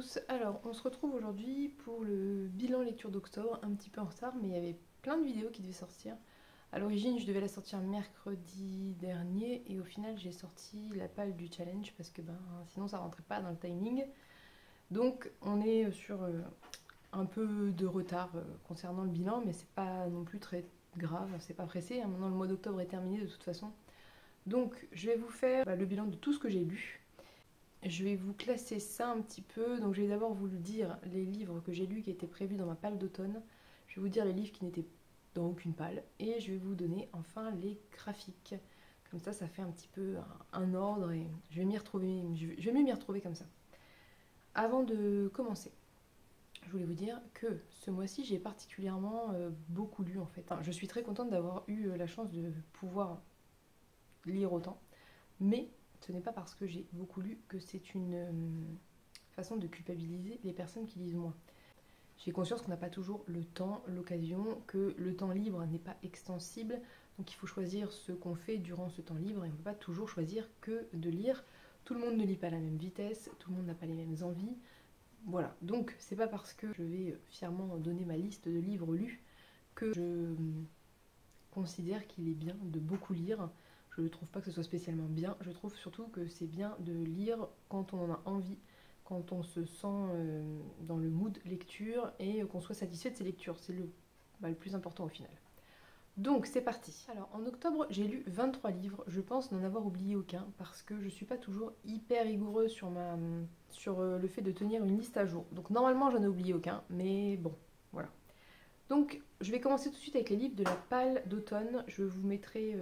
tous, alors on se retrouve aujourd'hui pour le bilan lecture d'octobre, un petit peu en retard, mais il y avait plein de vidéos qui devaient sortir. À l'origine, je devais la sortir mercredi dernier, et au final, j'ai sorti la palle du challenge, parce que sinon ça rentrait pas dans le timing. Donc on est sur un peu de retard concernant le bilan, mais c'est pas non plus très grave, c'est pas pressé, hein. Maintenant le mois d'octobre est terminé de toute façon. Donc je vais vous faire le bilan de tout ce que j'ai lu. Je vais vous classer ça un petit peu. Donc je vais d'abord vous le dire les livres que j'ai lus qui étaient prévus dans ma palle d'automne. Je vais vous dire les livres qui n'étaient dans aucune palle. Et je vais vous donner enfin les graphiques. Comme ça fait un petit peu un ordre et je vais m'y retrouver. Je vais mieux m'y retrouver comme ça. Avant de commencer, je voulais vous dire que ce mois-ci j'ai particulièrement beaucoup lu en fait. Enfin, je suis très contente d'avoir eu la chance de pouvoir lire autant. Mais ce n'est pas parce que j'ai beaucoup lu que c'est une façon de culpabiliser les personnes qui lisent moins. J'ai conscience qu'on n'a pas toujours le temps, l'occasion, que le temps libre n'est pas extensible, donc il faut choisir ce qu'on fait durant ce temps libre et on ne peut pas toujours choisir que de lire. Tout le monde ne lit pas à la même vitesse, tout le monde n'a pas les mêmes envies. Voilà, donc c'est pas parce que je vais fièrement donner ma liste de livres lus que je considère qu'il est bien de beaucoup lire. Je ne trouve pas que ce soit spécialement bien, je trouve surtout que c'est bien de lire quand on en a envie, quand on se sent dans le mood lecture et qu'on soit satisfait de ses lectures. C'est le plus important au final. Donc c'est parti. Alors en octobre j'ai lu 23 livres, je pense n'en avoir oublié aucun parce que je suis pas toujours hyper rigoureuse sur le fait de tenir une liste à jour. Donc normalement j'en ai oublié aucun, mais bon, voilà. Donc je vais commencer tout de suite avec les livres de la palle d'automne. Je vous mettrai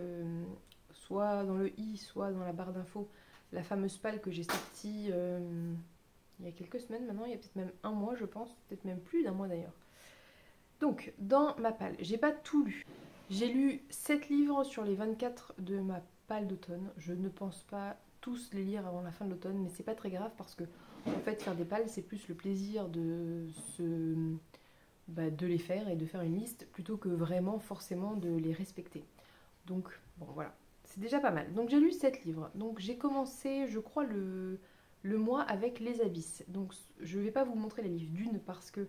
soit dans le i, soit dans la barre d'infos, la fameuse palle que j'ai sortie il y a quelques semaines maintenant, il y a peut-être même un mois je pense, peut-être même plus d'un mois d'ailleurs. Donc dans ma palle, j'ai pas tout lu. J'ai lu 7 livres sur les 24 de ma palle d'automne. Je ne pense pas tous les lire avant la fin de l'automne, mais c'est pas très grave parce que en fait faire des palles c'est plus le plaisir de de les faire et de faire une liste plutôt que vraiment forcément de les respecter. Donc bon voilà, c'est déjà pas mal. Donc j'ai lu 7 livres. Donc j'ai commencé je crois le mois avec Les Abysses. Donc je vais pas vous montrer les livres d'une parce que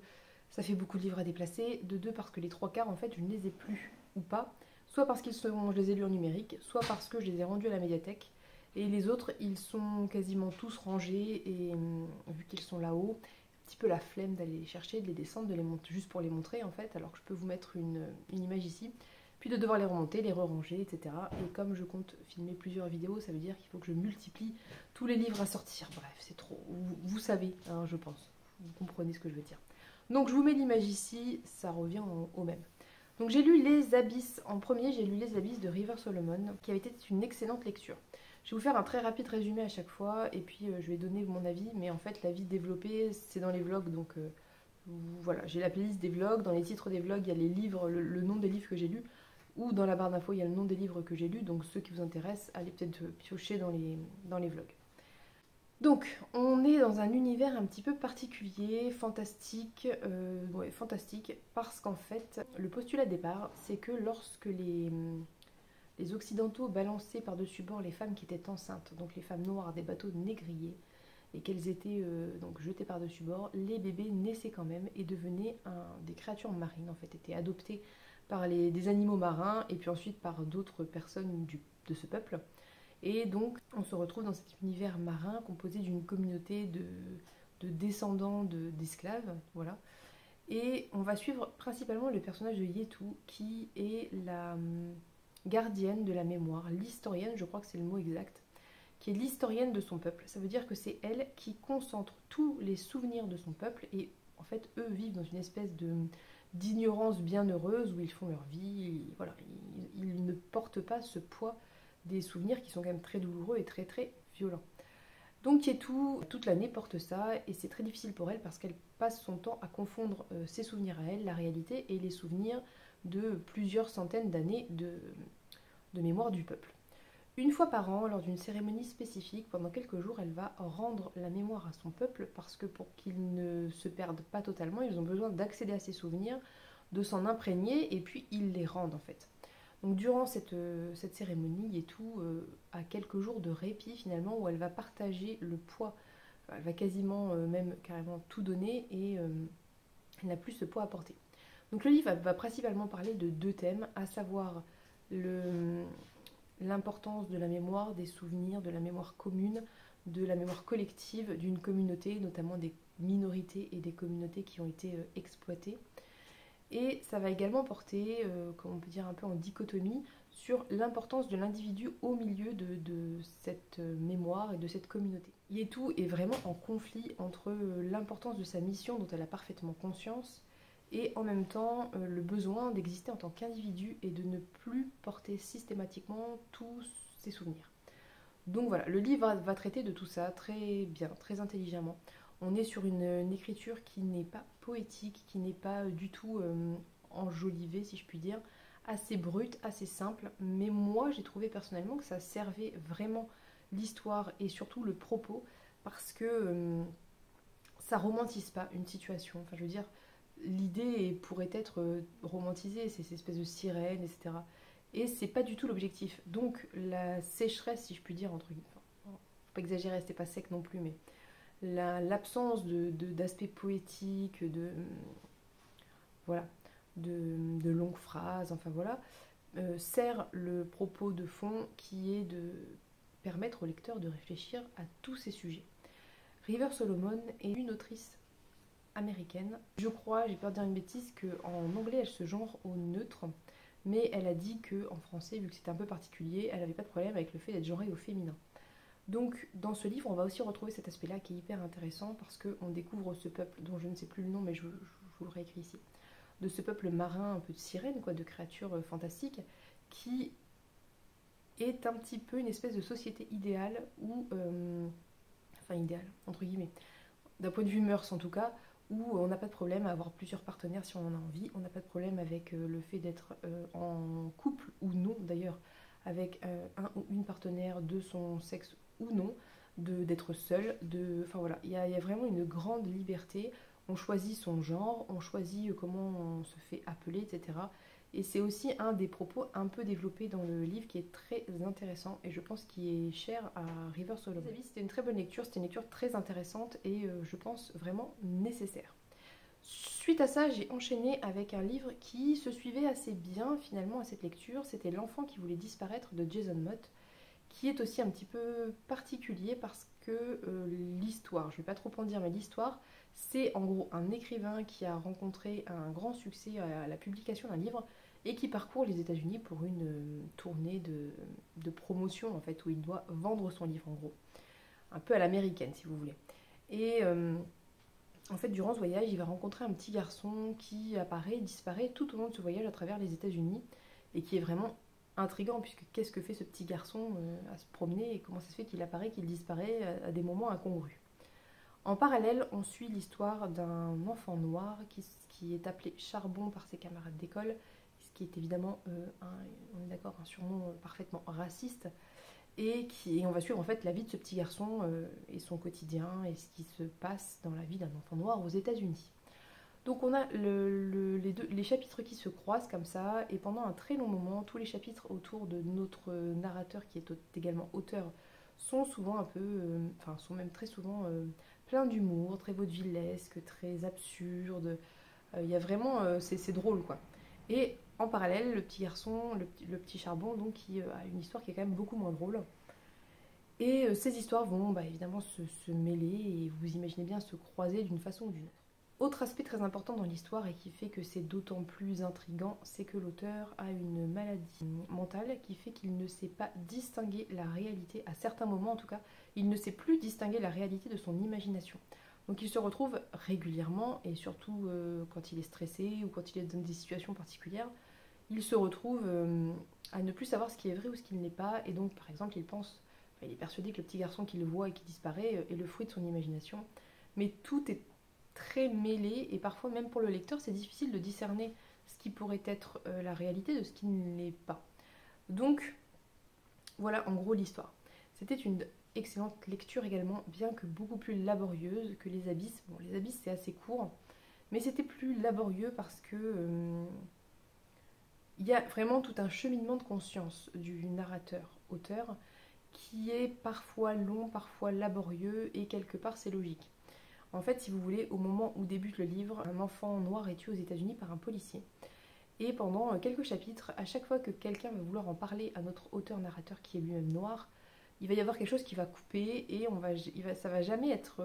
ça fait beaucoup de livres à déplacer, de deux parce que les trois quarts en fait je ne les ai plus ou pas, soit parce je les ai lus en numérique, soit parce que je les ai rendus à la médiathèque. Et les autres, ils sont quasiment tous rangés et vu qu'ils sont là-haut, un petit peu la flemme d'aller les chercher, de les descendre, de les monter juste pour les montrer en fait, alors que je peux vous mettre une image ici, puis de devoir les remonter, les re-ranger, etc. Et comme je compte filmer plusieurs vidéos, ça veut dire qu'il faut que je multiplie tous les livres à sortir. Bref, c'est trop. Vous savez, hein, je pense. Vous comprenez ce que je veux dire. Donc je vous mets l'image ici, ça revient au même. Donc j'ai lu Les Abysses en premier, j'ai lu Les Abysses de River Solomon, qui avait été une excellente lecture. Je vais vous faire un très rapide résumé à chaque fois, et puis je vais donner mon avis, mais en fait l'avis développé c'est dans les vlogs, donc voilà, j'ai la playlist des vlogs, dans les titres des vlogs il y a les livres, le nom des livres que j'ai lus, ou dans la barre d'infos il y a le nom des livres que j'ai lus, donc ceux qui vous intéressent, allez peut-être piocher dans les vlogs. Donc, on est dans un univers un petit peu particulier, fantastique, fantastique, parce qu'en fait, le postulat de départ, c'est que lorsque les Occidentaux balançaient par-dessus bord les femmes qui étaient enceintes, donc les femmes noires des bateaux négriers, et qu'elles étaient donc jetées par-dessus bord, les bébés naissaient quand même et devenaient des créatures marines, en fait, étaient adoptés par des animaux marins, et puis ensuite par d'autres personnes de ce peuple. Et donc on se retrouve dans cet univers marin composé d'une communauté de descendants d'esclaves, voilà. Et on va suivre principalement le personnage de Yetu, qui est la gardienne de la mémoire, l'historienne, je crois que c'est le mot exact, qui est l'historienne de son peuple. Ça veut dire que c'est elle qui concentre tous les souvenirs de son peuple, et en fait eux vivent dans une espèce d'ignorance bienheureuse où ils font leur vie, voilà, ils ne portent pas ce poids des souvenirs qui sont quand même très douloureux et très très violents. Donc Yetu, toute l'année porte ça et c'est très difficile pour elle parce qu'elle passe son temps à confondre ses souvenirs à elle, la réalité, et les souvenirs de plusieurs centaines d'années de mémoire du peuple. Une fois par an, lors d'une cérémonie spécifique, pendant quelques jours, elle va rendre la mémoire à son peuple parce que pour qu'ils ne se perdent pas totalement, ils ont besoin d'accéder à ces souvenirs, de s'en imprégner et puis ils les rendent en fait. Donc durant cette cérémonie, Yetu a quelques jours de répit finalement où elle va partager le poids elle va quasiment même carrément tout donner et elle n'a plus ce poids à porter. Donc le livre va principalement parler de 2 thèmes, à savoir l'importance de la mémoire, des souvenirs, de la mémoire commune, de la mémoire collective d'une communauté, notamment des minorités et des communautés qui ont été exploitées. Et ça va également porter, comme on peut dire un peu en dichotomie, sur l'importance de l'individu au milieu de cette mémoire et de cette communauté. Yetu est vraiment en conflit entre l'importance de sa mission dont elle a parfaitement conscience et en même temps le besoin d'exister en tant qu'individu et de ne plus porter systématiquement tous ses souvenirs. Donc voilà, le livre va traiter de tout ça très bien, très intelligemment. On est sur une écriture qui n'est pas poétique, qui n'est pas du tout enjolivée, si je puis dire, assez brute, assez simple, mais moi j'ai trouvé personnellement que ça servait vraiment l'histoire et surtout le propos, parce que ça romantise pas une situation. Enfin je veux dire, l'idée pourrait être romantisée, c'est cette espèce de sirène, etc. Et c'est pas du tout l'objectif. Donc la sécheresse, si je puis dire, entre guillemets, faut pas exagérer, c'était pas sec non plus, mais l'absence d'aspect poétique, voilà, de longues phrases, enfin voilà, sert le propos de fond qui est de permettre au lecteur de réfléchir à tous ces sujets. River Solomon est une autrice américaine. Je crois, j'ai peur de dire une bêtise, qu'en anglais elle se genre au neutre, mais elle a dit qu'en français, vu que c'était un peu particulier, elle n'avait pas de problème avec le fait d'être genrée au féminin. Donc dans ce livre, on va aussi retrouver cet aspect-là qui est hyper intéressant parce qu'on découvre ce peuple dont je ne sais plus le nom, mais je vous le réécris ici, de ce peuple marin, un peu de sirène, quoi, de créatures fantastiques, qui est un petit peu une espèce de société idéale où, enfin idéale entre guillemets, d'un point de vue mœurs en tout cas, où on n'a pas de problème à avoir plusieurs partenaires si on en a envie, on n'a pas de problème avec le fait d'être en couple ou non d'ailleurs, avec un ou une partenaire de son sexe ou non, d'être seul, enfin voilà, il y a vraiment une grande liberté, on choisit son genre, on choisit comment on se fait appeler, etc. Et c'est aussi un des propos un peu développés dans le livre qui est très intéressant et je pense qu'il est cher à River Solomon. C'était une très bonne lecture, c'était une lecture très intéressante et je pense vraiment nécessaire. Suite à ça, j'ai enchaîné avec un livre qui se suivait assez bien finalement à cette lecture. C'était L'enfant qui voulait disparaître de Jason Mott, qui est aussi un petit peu particulier parce que l'histoire, je ne vais pas trop en dire, mais l'histoire, c'est en gros un écrivain qui a rencontré un grand succès à la publication d'un livre et qui parcourt les États-Unis pour une tournée de promotion en fait, où il doit vendre son livre en gros. Un peu à l'américaine si vous voulez. Et en fait, durant ce voyage, il va rencontrer un petit garçon qui apparaît, disparaît tout au long de ce voyage à travers les États-Unis et qui est vraiment intriguant puisque qu'est-ce que fait ce petit garçon à se promener et comment ça se fait qu'il apparaît, qu'il disparaît à des moments incongrus. En parallèle, on suit l'histoire d'un enfant noir qui est appelé Charbon par ses camarades d'école, ce qui est évidemment, on est d'accord, un surnom parfaitement raciste. Et on va suivre en fait la vie de ce petit garçon et son quotidien et ce qui se passe dans la vie d'un enfant noir aux États-Unis. Donc on a les chapitres qui se croisent comme ça et pendant un très long moment, tous les chapitres autour de notre narrateur qui est également auteur sont souvent un peu, enfin sont même très souvent pleins d'humour, très vaudevillesques, très absurdes. Il y a vraiment, c'est drôle quoi. Et en parallèle, le petit garçon, le petit Charbon, donc, qui a une histoire qui est quand même beaucoup moins drôle. Et ces histoires vont évidemment se mêler et vous imaginez bien se croiser d'une façon ou d'une autre. Autre aspect très important dans l'histoire et qui fait que c'est d'autant plus intriguant, c'est que l'auteur a une maladie mentale qui fait qu'il ne sait pas distinguer la réalité, à certains moments en tout cas, il ne sait plus distinguer la réalité de son imagination. Donc il se retrouve régulièrement, et surtout quand il est stressé ou quand il est dans des situations particulières, il se retrouve à ne plus savoir ce qui est vrai ou ce qui ne l'est pas, et donc par exemple il est persuadé que le petit garçon qu'il voit et qui disparaît est le fruit de son imagination, mais tout est très mêlé, et parfois même pour le lecteur c'est difficile de discerner ce qui pourrait être la réalité de ce qui ne l'est pas. Donc voilà en gros l'histoire. C'était une excellente lecture également, bien que beaucoup plus laborieuse que Les Abysses. Bon, Les Abysses c'est assez court, mais c'était plus laborieux parce que il y a vraiment tout un cheminement de conscience du narrateur-auteur qui est parfois long, parfois laborieux, et quelque part c'est logique. En fait, si vous voulez, au moment où débute le livre, un enfant noir est tué aux États-Unis par un policier. Et pendant quelques chapitres, à chaque fois que quelqu'un va vouloir en parler à notre auteur-narrateur qui est lui-même noir, il va y avoir quelque chose qui va couper et ça va jamais être,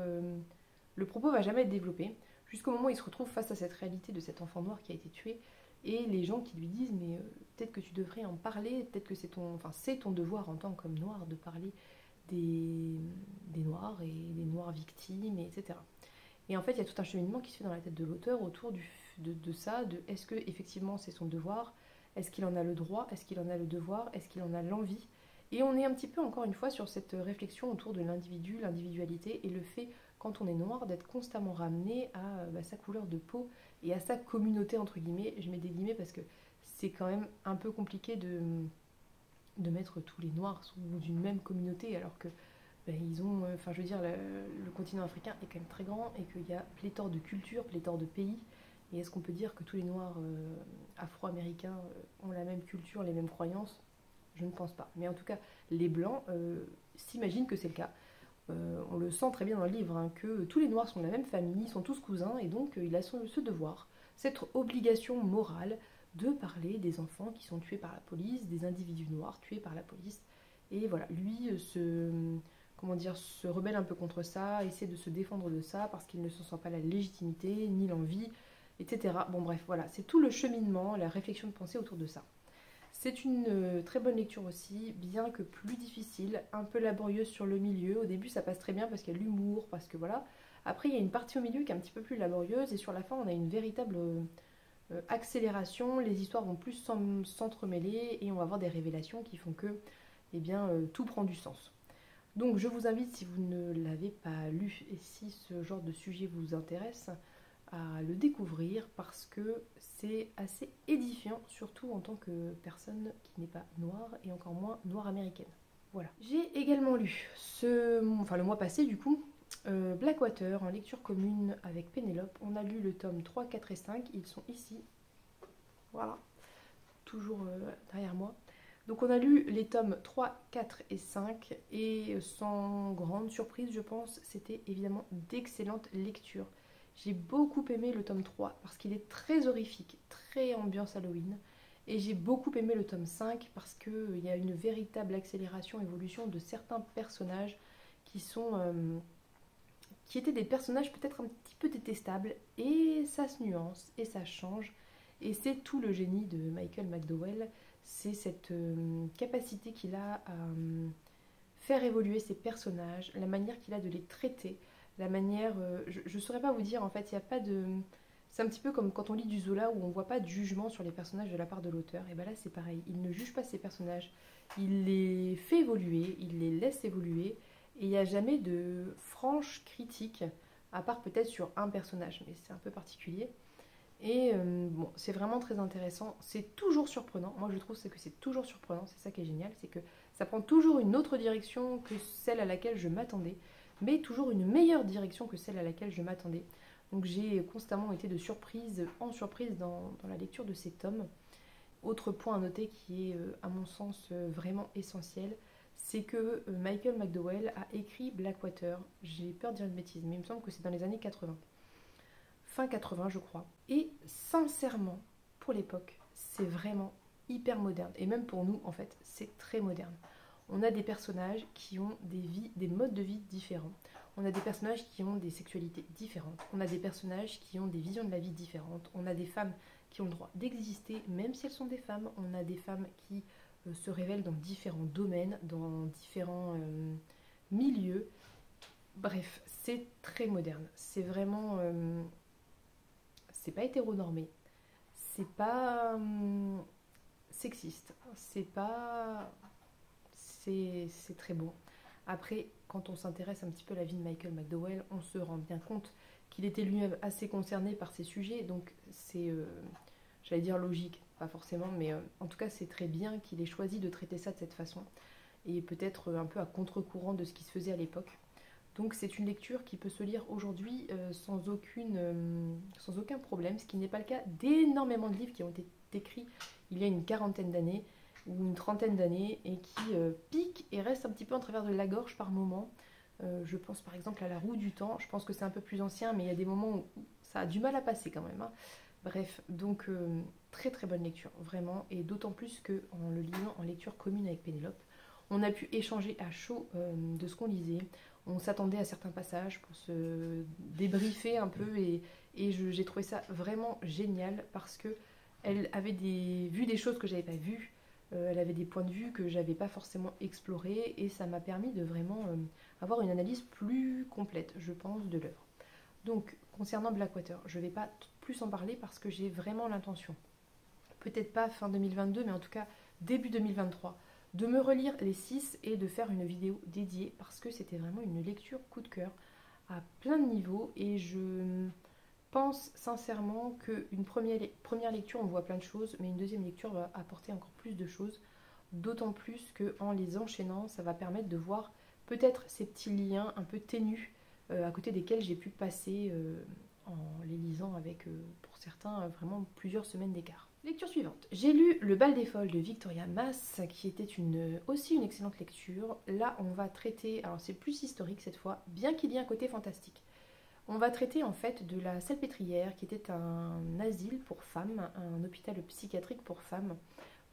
le propos va jamais être développé jusqu'au moment où il se retrouve face à cette réalité de cet enfant noir qui a été tué et les gens qui lui disent mais peut-être que tu devrais en parler, peut-être que c'est ton devoir en tant qu'homme noir de parler des noirs et des noirs victimes, etc. Et en fait, il y a tout un cheminement qui se fait dans la tête de l'auteur autour de ça, de est-ce que effectivement c'est son devoir, est-ce qu'il en a le droit, est-ce qu'il en a le devoir, est-ce qu'il en a l'envie. Et on est un petit peu encore une fois sur cette réflexion autour de l'individu, l'individualité et le fait, quand on est noir, d'être constamment ramené à sa couleur de peau et à sa communauté, entre guillemets. Je mets des guillemets parce que c'est quand même un peu compliqué de mettre tous les noirs sous une même communauté alors que ils ont, enfin je veux dire, le continent africain est quand même très grand et qu'il y a pléthore de cultures, pléthore de pays. Et est-ce qu'on peut dire que tous les noirs afro-américains ont la même culture, les mêmes croyances? Je ne pense pas. Mais en tout cas, les blancs s'imaginent que c'est le cas. On le sent très bien dans le livre, hein, que tous les noirs sont de la même famille, sont tous cousins, et donc il a ce devoir, cette obligation morale de parler des enfants qui sont tués par la police, des individus noirs tués par la police. Et voilà, lui se rebelle un peu contre ça, essaie de se défendre de ça parce qu'il ne se sent pas la légitimité, ni l'envie, etc. Bon bref, voilà, c'est tout le cheminement, la réflexion de pensée autour de ça. C'est une très bonne lecture aussi, bien que plus difficile, un peu laborieuse sur le milieu. Au début ça passe très bien parce qu'il y a l'humour, parce que voilà. Après il y a une partie au milieu qui est un petit peu plus laborieuse et sur la fin on a une véritable accélération, les histoires vont plus s'entremêler et on va avoir des révélations qui font que tout prend du sens. Donc je vous invite, si vous ne l'avez pas lu et si ce genre de sujet vous intéresse, à le découvrir parce que c'est assez édifiant, surtout en tant que personne qui n'est pas noire et encore moins noire américaine. Voilà. J'ai également lu, le mois passé du coup, Blackwater en lecture commune avec Pénélope. On a lu le tome 3, 4 et 5, ils sont ici. Voilà, toujours derrière moi. Donc on a lu les tomes 3, 4 et 5 et sans grande surprise je pense, c'était évidemment d'excellentes lectures. J'ai beaucoup aimé le tome 3 parce qu'il est très horrifique, très ambiance Halloween. Et j'ai beaucoup aimé le tome 5 parce qu'il y a une véritable accélération, évolution de certains personnages qui étaient des personnages peut-être un petit peu détestables. Et ça se nuance et ça change. Et c'est tout le génie de Michael McDowell. C'est cette capacité qu'il a à faire évoluer ses personnages, la manière qu'il a de les traiter, la manière... je ne saurais pas vous dire, en fait, il n'y a pas de... C'est un petit peu comme quand on lit du Zola où on ne voit pas de jugement sur les personnages de la part de l'auteur. Et bien là, c'est pareil. Il ne juge pas ses personnages. Il les fait évoluer, il les laisse évoluer. Et il n'y a jamais de franche critique, à part peut-être sur un personnage, mais c'est un peu particulier. Et bon, c'est vraiment très intéressant. C'est toujours surprenant. Moi, je trouve que c'est toujours surprenant. C'est ça qui est génial. C'est que ça prend toujours une autre direction que celle à laquelle je m'attendais. Mais toujours une meilleure direction que celle à laquelle je m'attendais. Donc j'ai constamment été de surprise en surprise dans la lecture de ces tomes. Autre point à noter qui est, à mon sens, vraiment essentiel, c'est que Michael McDowell a écrit Blackwater. J'ai peur de dire une bêtise, mais il me semble que c'est dans les années 80. Fin 80 je crois. Et sincèrement, pour l'époque, c'est vraiment hyper moderne. Et même pour nous, en fait, c'est très moderne. On a des personnages qui ont des modes de vie différents. On a des personnages qui ont des sexualités différentes. On a des personnages qui ont des visions de la vie différentes. On a des femmes qui ont le droit d'exister, même si elles sont des femmes. On a des femmes qui se révèlent dans différents domaines, dans différents milieux. Bref, c'est très moderne. C'est vraiment... c'est pas hétéronormé. C'est pas sexiste. C'est pas... C'est très bon. Après, quand on s'intéresse un petit peu à la vie de Michael McDowell, on se rend bien compte qu'il était lui-même assez concerné par ces sujets, donc c'est, j'allais dire logique, pas forcément, mais en tout cas c'est très bien qu'il ait choisi de traiter ça de cette façon, et peut-être un peu à contre-courant de ce qui se faisait à l'époque. Donc c'est une lecture qui peut se lire aujourd'hui sans aucun problème, ce qui n'est pas le cas d'énormément de livres qui ont été écrits il y a une quarantaine d'années, ou une trentaine d'années et qui pique et reste un petit peu en travers de la gorge par moment. Je pense par exemple à La Roue du Temps, je pense que c'est un peu plus ancien, mais il y a des moments où ça a du mal à passer quand même, hein. Bref, donc très très bonne lecture, vraiment, et d'autant plus qu'en le lisant en lecture commune avec Pénélope, on a pu échanger à chaud de ce qu'on lisait, on s'attendait à certains passages pour se débriefer un peu, et j'ai trouvé ça vraiment génial parce que elle avait vu des choses que j'avais pas vues, elle avait des points de vue que j'avais pas forcément explorés, et ça m'a permis de vraiment avoir une analyse plus complète, je pense, de l'œuvre. Donc, concernant Blackwater, je ne vais pas plus en parler parce que j'ai vraiment l'intention, peut-être pas fin 2022, mais en tout cas début 2023, de me relire les 6 et de faire une vidéo dédiée parce que c'était vraiment une lecture coup de cœur à plein de niveaux, et je pense sincèrement qu'une première lecture on voit plein de choses, mais une deuxième lecture va apporter encore plus de choses, d'autant plus qu'en les enchaînant, ça va permettre de voir peut-être ces petits liens un peu ténus à côté desquels j'ai pu passer en les lisant avec, pour certains, vraiment plusieurs semaines d'écart. Lecture suivante. J'ai lu Le Bal des Folles de Victoria Mass, qui était aussi une excellente lecture. Là, on va traiter, alors c'est plus historique cette fois, bien qu'il y ait un côté fantastique. On va traiter en fait de la Salpêtrière, qui était un asile pour femmes, un hôpital psychiatrique pour femmes,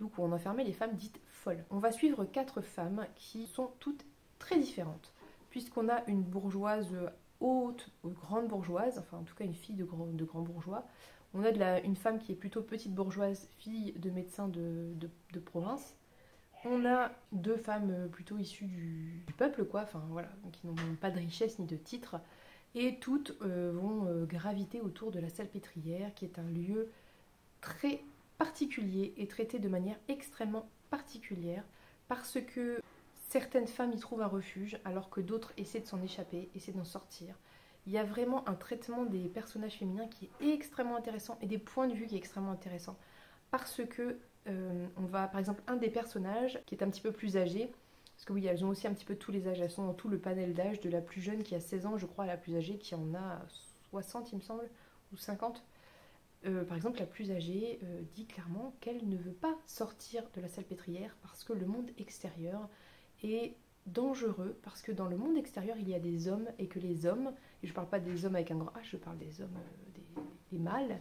donc où on enfermait les femmes dites folles. On va suivre 4 femmes qui sont toutes très différentes, puisqu'on a une bourgeoise haute, grande bourgeoise, enfin en tout cas une fille de grand bourgeois. On a une femme qui est plutôt petite bourgeoise, fille de médecin de province. On a 2 femmes plutôt issues du peuple, quoi, enfin voilà, qui n'ont pas de richesse ni de titre. Et toutes vont graviter autour de la Salpêtrière, qui est un lieu très particulier et traité de manière extrêmement particulière, parce que certaines femmes y trouvent un refuge, alors que d'autres essaient de s'en échapper, essaient d'en sortir. Il y a vraiment un traitement des personnages féminins qui est extrêmement intéressant, et des points de vue qui est extrêmement intéressant, parce que on va, par exemple, un des personnages qui est un petit peu plus âgé, parce que oui, elles ont aussi un petit peu tous les âges, elles sont dans tout le panel d'âge, de la plus jeune qui a 16 ans, je crois, à la plus âgée qui en a 60, il me semble, ou 50. Par exemple, la plus âgée dit clairement qu'elle ne veut pas sortir de la Salpêtrière parce que le monde extérieur est dangereux, parce que dans le monde extérieur, il y a des hommes, et que les hommes, et je ne parle pas des hommes avec un grand H, je parle des hommes, des mâles,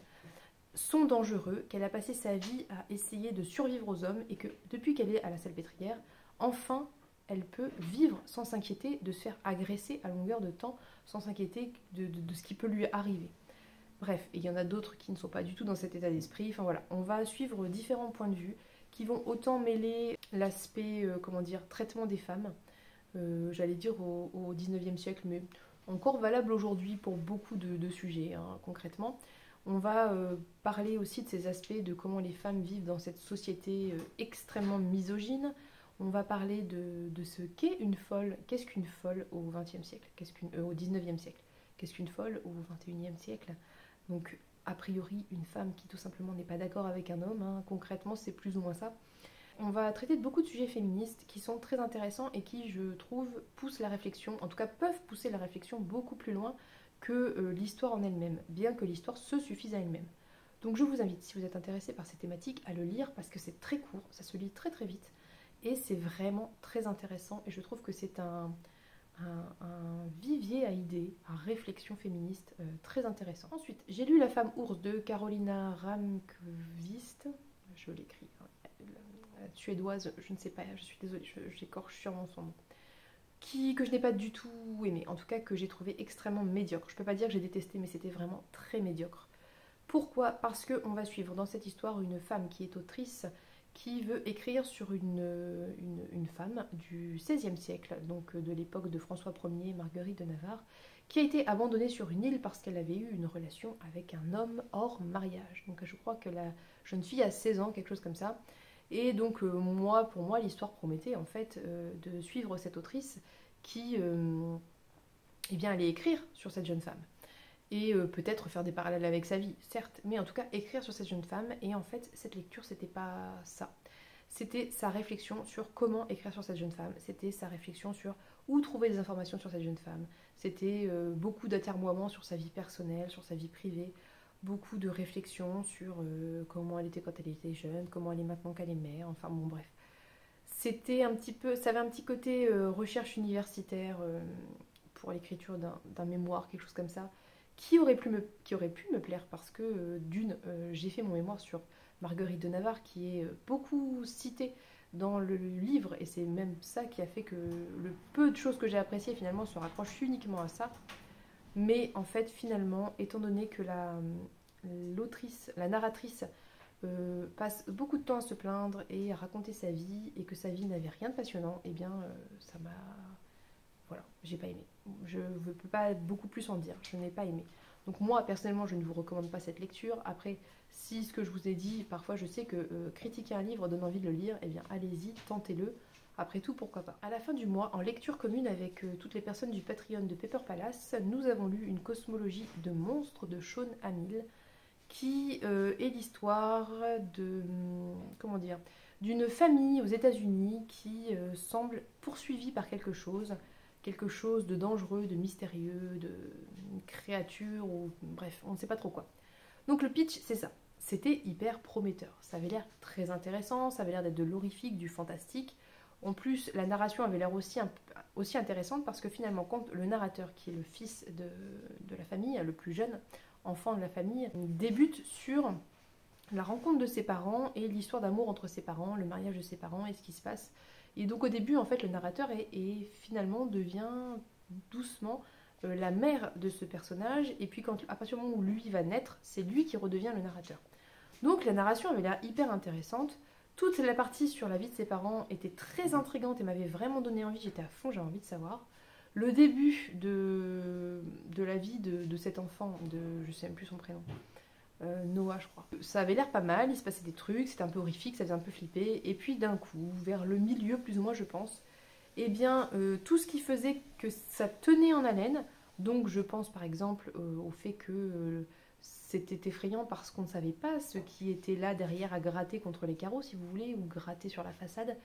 sont dangereux, qu'elle a passé sa vie à essayer de survivre aux hommes, et que depuis qu'elle est à la Salpêtrière, enfin, elle peut vivre sans s'inquiéter de se faire agresser à longueur de temps, sans s'inquiéter de ce qui peut lui arriver. Bref, et il y en a d'autres qui ne sont pas du tout dans cet état d'esprit. Enfin voilà, on va suivre différents points de vue qui vont autant mêler l'aspect, comment dire, traitement des femmes, j'allais dire au 19e siècle, mais encore valable aujourd'hui pour beaucoup de sujets, hein, concrètement. On va parler aussi de ces aspects de comment les femmes vivent dans cette société extrêmement misogyne. On va parler de ce qu'est une folle. Qu'est-ce qu'une folle au 20e siècle, au 19e siècle? Qu'est-ce qu'une folle au 21e siècle? Donc, a priori, une femme qui tout simplement n'est pas d'accord avec un homme, hein, concrètement, c'est plus ou moins ça. On va traiter de beaucoup de sujets féministes qui sont très intéressants et qui, je trouve, poussent la réflexion, en tout cas peuvent pousser la réflexion beaucoup plus loin que l'histoire en elle-même, bien que l'histoire se suffise à elle-même. Donc je vous invite, si vous êtes intéressé par ces thématiques, à le lire parce que c'est très court, ça se lit très très vite et c'est vraiment très intéressant, et je trouve que c'est un vivier à idées, à réflexion féministe très intéressant. Ensuite, j'ai lu La femme ours de Carolina Ramqvist, je l'écris, hein, la suédoise, je ne sais pas, je suis désolée, j'écorche sûrement son nom, que je n'ai pas du tout aimé, en tout cas que j'ai trouvé extrêmement médiocre. Je ne peux pas dire que j'ai détesté, mais c'était vraiment très médiocre. Pourquoi? Parce qu'on va suivre dans cette histoire une femme qui est autrice, qui veut écrire sur une femme du XVIe siècle, donc de l'époque de François Ier, Marguerite de Navarre, qui a été abandonnée sur une île parce qu'elle avait eu une relation avec un homme hors mariage. Donc je crois que la jeune fille a 16 ans, quelque chose comme ça. Et donc pour moi, l'histoire promettait en fait de suivre cette autrice qui eh bien, allait écrire sur cette jeune femme. Et peut-être faire des parallèles avec sa vie, certes, mais en tout cas écrire sur cette jeune femme. Et en fait, cette lecture, c'était pas ça. C'était sa réflexion sur comment écrire sur cette jeune femme. C'était sa réflexion sur où trouver des informations sur cette jeune femme. C'était beaucoup d'atermoiements sur sa vie personnelle, sur sa vie privée, beaucoup de réflexions sur comment elle était quand elle était jeune, comment elle est maintenant qu'elle est mère, enfin bon bref. C'était un petit peu, ça avait un petit côté recherche universitaire pour l'écriture d'un mémoire, quelque chose comme ça, qui aurait pu me plaire parce que j'ai fait mon mémoire sur Marguerite de Navarre qui est beaucoup citée dans le livre et c'est même ça qui a fait que le peu de choses que j'ai appréciées finalement se rapprochent uniquement à ça. Mais en fait finalement, étant donné que l'autrice, la narratrice passe beaucoup de temps à se plaindre et à raconter sa vie et que sa vie n'avait rien de passionnant, et bien ça m'a... Voilà, j'ai pas aimé. Je ne peux pas beaucoup plus en dire, je n'ai pas aimé. Donc moi, personnellement, je ne vous recommande pas cette lecture. Après, si ce que je vous ai dit, parfois je sais que critiquer un livre donne envie de le lire, eh bien allez-y, tentez-le. Après tout, pourquoi pas. À la fin du mois, en lecture commune avec toutes les personnes du Patreon de Paper Palace, nous avons lu Une cosmologie de monstres de Shawn Hamill, qui est l'histoire de, comment dire, d'une famille aux États-Unis qui semble poursuivie par quelque chose de dangereux, de mystérieux, de créature, ou bref, on ne sait pas trop quoi. Donc le pitch, c'est ça. C'était hyper prometteur. Ça avait l'air très intéressant, ça avait l'air d'être de l'horrifique, du fantastique. En plus, la narration avait l'air aussi intéressante parce que finalement, quand le narrateur, qui est le fils de la famille, le plus jeune enfant de la famille, débute sur la rencontre de ses parents et l'histoire d'amour entre ses parents, le mariage de ses parents et ce qui se passe. Et donc au début, en fait, le narrateur finalement devient doucement la mère de ce personnage. Et puis à partir du moment où lui va naître, c'est lui qui redevient le narrateur. Donc la narration avait l'air hyper intéressante. Toute la partie sur la vie de ses parents était très intrigante et m'avait vraiment donné envie. J'étais à fond, j'avais envie de savoir. Le début de la vie de cet enfant, je ne sais même plus son prénom, Noah je crois. Ça avait l'air pas mal, il se passait des trucs, c'était un peu horrifique, ça faisait un peu flipper. Et puis d'un coup, vers le milieu plus ou moins je pense, eh bien tout ce qui faisait que ça tenait en haleine, donc je pense par exemple au fait que c'était effrayant parce qu'on ne savait pas ce qui était là derrière à gratter contre les carreaux si vous voulez, ou gratter sur la façade,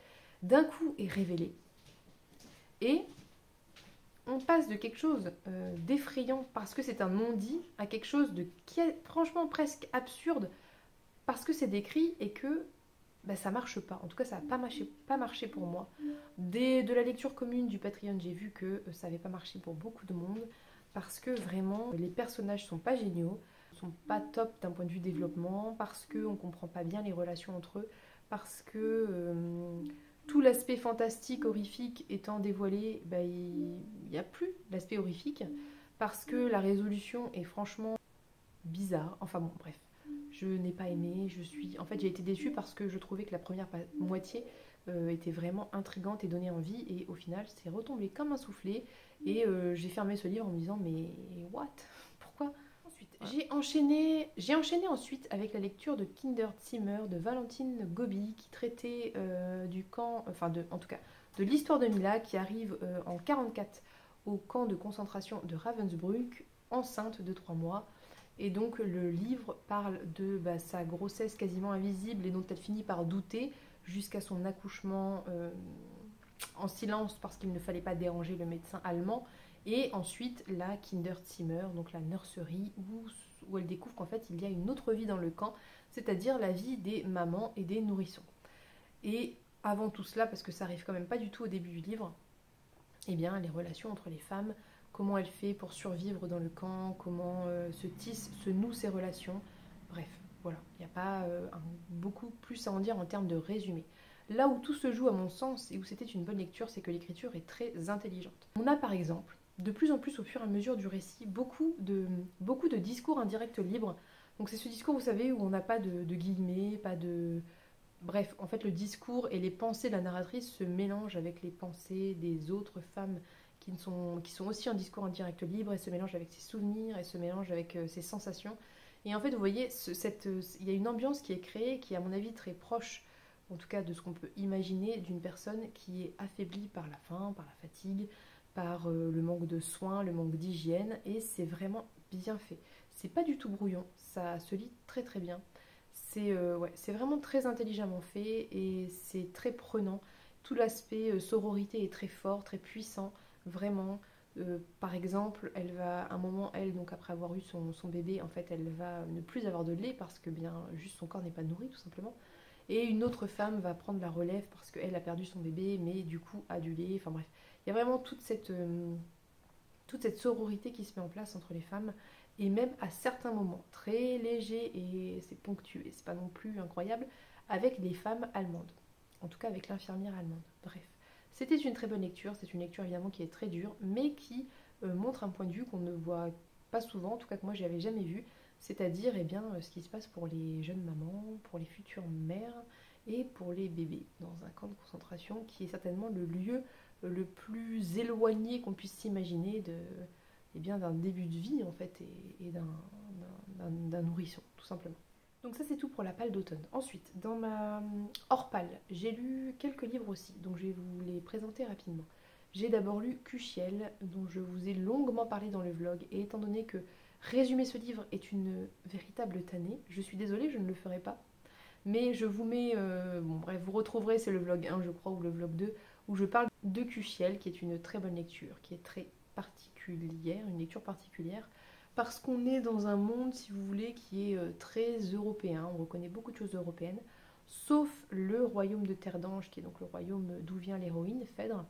d'un coup est révélé. Et on passe de quelque chose d'effrayant parce que c'est un non-dit à quelque chose qui est franchement presque absurde parce que c'est décrit et que ça marche pas. En tout cas, ça n'a pas marché pour moi. Dès de la lecture commune du Patreon, j'ai vu que ça n'avait pas marché pour beaucoup de monde parce que vraiment, les personnages sont pas géniaux, sont pas top d'un point de vue développement, parce qu'on ne comprend pas bien les relations entre eux, parce que tout l'aspect fantastique, horrifique étant dévoilé, il n'y a plus l'aspect horrifique, parce que la résolution est franchement bizarre. Enfin bon, bref. Je n'ai pas aimé, en fait j'ai été déçue parce que je trouvais que la première moitié était vraiment intrigante et donnait envie, et au final c'est retombé comme un soufflé, et j'ai fermé ce livre en me disant mais what? Pourquoi? Ensuite, j'ai enchaîné ensuite avec la lecture de Kinderzimmer de Valentine Gobi qui traitait du camp, en tout cas de l'histoire de Mila qui arrive en 1944 au camp de concentration de Ravensbrück, enceinte de 3 mois. Et donc le livre parle de sa grossesse quasiment invisible et dont elle finit par douter jusqu'à son accouchement en silence parce qu'il ne fallait pas déranger le médecin allemand. Et ensuite la Kinderzimmer, donc la nurserie où elle découvre qu'en fait il y a une autre vie dans le camp, c'est-à-dire la vie des mamans et des nourrissons. Et avant tout cela, parce que ça arrive quand même pas du tout au début du livre, eh bien les relations entre les femmes, comment elle fait pour survivre dans le camp, comment se nouent ces relations. Bref, voilà, il n'y a pas beaucoup plus à en dire en termes de résumé. Là où tout se joue à mon sens et où c'était une bonne lecture, c'est que l'écriture est très intelligente. On a par exemple, de plus en plus au fur et à mesure du récit, beaucoup de discours indirects libres. Donc c'est ce discours, vous savez, où on n'a pas de guillemets, pas de... Bref, en fait le discours et les pensées de la narratrice se mélangent avec les pensées des autres femmes qui sont aussi en discours en direct libre, et se mélangent avec ses souvenirs, et se mélangent avec ses sensations. Et en fait, vous voyez, il y a une ambiance qui est créée, qui est à mon avis très proche, en tout cas de ce qu'on peut imaginer d'une personne qui est affaiblie par la faim, par la fatigue, par le manque de soins, le manque d'hygiène, et c'est vraiment bien fait. C'est pas du tout brouillon, ça se lit très très bien. C'est vraiment très intelligemment fait et c'est très prenant. Tout l'aspect sororité est très fort, très puissant. Vraiment, par exemple, elle va, à un moment, donc après avoir eu son bébé, en fait, elle va ne plus avoir de lait parce que bien, juste son corps n'est pas nourri, tout simplement. et une autre femme va prendre la relève parce qu'elle a perdu son bébé, mais du coup adulée. Enfin bref, il y a vraiment toute cette sororité qui se met en place entre les femmes, et même à certains moments, très léger et c'est ponctué, c'est pas non plus incroyable, avec les femmes allemandes. En tout cas avec l'infirmière allemande. Bref, c'était une très bonne lecture, c'est une lecture évidemment qui est très dure, mais qui montre un point de vue qu'on ne voit pas souvent, en tout cas que moi je n'avais jamais vu, c'est-à-dire eh bien, ce qui se passe pour les jeunes mamans, pour les futures mères et pour les bébés dans un camp de concentration qui est certainement le lieu le plus éloigné qu'on puisse s'imaginer eh bien, d'un début de vie en fait et d'un nourrisson tout simplement. Donc ça c'est tout pour la palle d'automne. Ensuite, dans ma hors palle, j'ai lu quelques livres aussi, donc je vais vous les présenter rapidement. J'ai d'abord lu Kuchiel, dont je vous ai longuement parlé dans le vlog, et étant donné que résumer ce livre est une véritable tannée, je suis désolée, je ne le ferai pas. Mais je vous mets, bon bref, vous retrouverez, c'est le vlog 1 je crois, ou le vlog 2, où je parle de Kuchiel, qui est une très bonne lecture, qui est très particulière, une lecture particulière, parce qu'on est dans un monde, si vous voulez, qui est très européen, on reconnaît beaucoup de choses européennes, sauf le royaume de Terre d'Ange, qui est donc le royaume d'où vient l'héroïne, Phèdre,